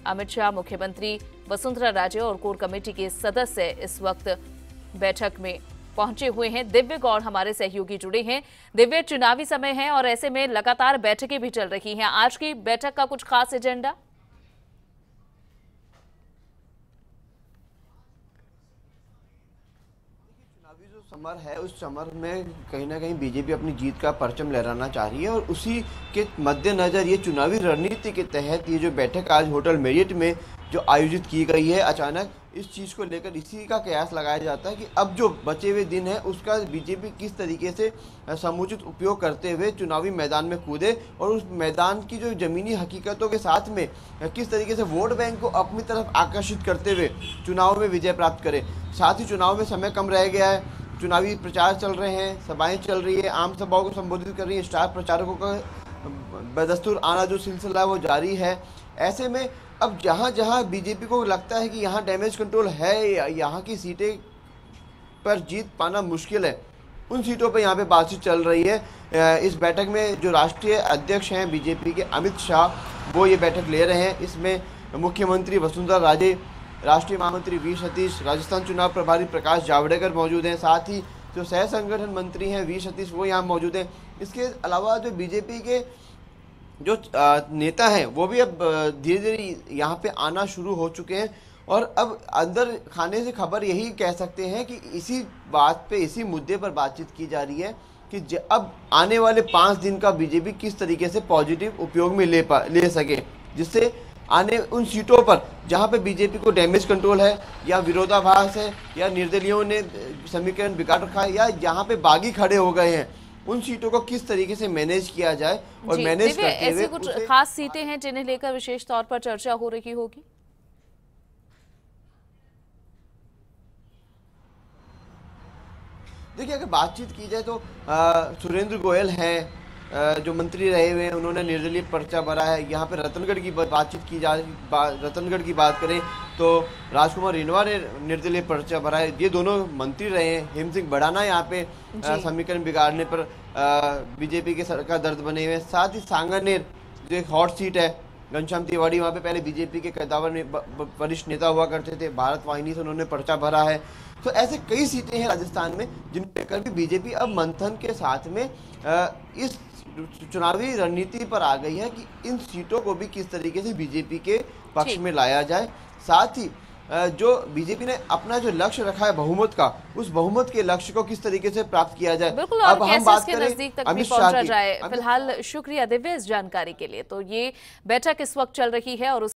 अमित शाह, मुख्यमंत्री वसुंधरा राजे और core committee के सदस्य इस वक्त बैठक में पहुंचे हुए हैं। दिव्य गौड़ हमारे सहयोगी जुड़े हैं। दिव्य, चुनावी समय है और ऐसे में लगातार बैठकें भी चल रही हैं। आज की बैठक का कुछ खास एजेंडा? जो समर है उस समर में कहीं ना कहीं बीजेपी अपनी जीत का परचम लहराना चाह रही है और उसी के मद्देनजर ये चुनावी रणनीति के तहत ये जो बैठक आज होटल मेरियट में जो आयोजित की गई है, अचानक इस चीज़ को लेकर इसी का कयास लगाया जाता है कि अब जो बचे हुए दिन है उसका बीजेपी किस तरीके से समुचित उपयोग करते हुए चुनावी मैदान में कूदे और उस मैदान की जो ज़मीनी हकीकतों के साथ में किस तरीके से वोट बैंक को अपनी तरफ आकर्षित करते हुए चुनाव में विजय प्राप्त करे। साथ ही चुनाव में समय कम रह गया है, चुनावी प्रचार चल रहे हैं, सभाएं चल रही है, आम सभाओं को संबोधित कर रही है, स्टार प्रचारकों का बदस्तूर आना जो सिलसिला है वो जारी है। ऐसे में अब जहां जहां बीजेपी को लगता है कि यहां डैमेज कंट्रोल है, यहाँ की सीटें पर जीत पाना मुश्किल है, उन सीटों पर यहाँ पे बातचीत चल रही है। इस बैठक में जो राष्ट्रीय अध्यक्ष हैं बीजेपी के अमित शाह, वो ये बैठक ले रहे हैं। इसमें मुख्यमंत्री वसुंधरा राजे, राष्ट्रीय महामंत्री वी सतीश, राजस्थान चुनाव प्रभारी प्रकाश जावड़ेकर मौजूद हैं। साथ ही जो सह संगठन मंत्री हैं वी सतीश, वो यहाँ मौजूद हैं। इसके अलावा जो बीजेपी के जो नेता हैं वो भी अब धीरे धीरे यहाँ पे आना शुरू हो चुके हैं और अब अंदर खाने से खबर यही कह सकते हैं कि इसी बात पे, इसी मुद्दे पर बातचीत की जा रही है कि अब आने वाले 5 दिन का बीजेपी किस तरीके से पॉजिटिव उपयोग में ले सके, जिससे आने उन सीटों पर जहां पे बीजेपी को डैमेज कंट्रोल है या विरोधाभास है या निर्दलीयों ने समीकरण बिगाड़ रखा है या जहां पे बागी खड़े हो गए हैं, उन सीटों को किस तरीके से मैनेज किया जाए और मैनेज करते हुए ऐसी कुछ खास सीटें हैं जिन्हें लेकर विशेष तौर पर चर्चा हो रही होगी? देखिए, अगर बातचीत की जाए तो सुरेंद्र गोयल हैं जो मंत्री रहे हुए हैं, उन्होंने निर्दलीय पर्चा भरा है। यहाँ पे रतनगढ़ की बातचीत की जाए, रतनगढ़ की बात करें तो राजकुमार रिनवा ने निर्दलीय पर्चा भरा है। ये दोनों मंत्री रहे हैं। हेम सिंह बढ़ाना यहाँ पे समीकरण बिगाड़ने पर बीजेपी के सर का दर्द बने हुए हैं। साथ ही सांगानेर जो एक हॉट सीट है, घनश्याम तिवारी वहाँ पे पहले बीजेपी के कद्दावर वरिष्ठ नेता हुआ करते थे, भारत वाहिनी से उन्होंने पर्चा भरा है। तो ऐसे कई सीटें हैं राजस्थान में जिन पे कर भी बीजेपी अब मंथन के साथ में इस चुनावी रणनीति पर आ गई है कि इन सीटों को भी किस तरीके से बीजेपी के पक्ष में लाया जाए। साथ ही जो बीजेपी ने अपना जो लक्ष्य रखा है बहुमत का, उस बहुमत के लक्ष्य को किस तरीके से प्राप्त किया जाए। बिल्कुल, और कैसे इसके नजदीक तक भी पहुंचा जाए। फिलहाल शुक्रिया दिव्य इस जानकारी के लिए। तो ये बैठक इस वक्त चल रही है और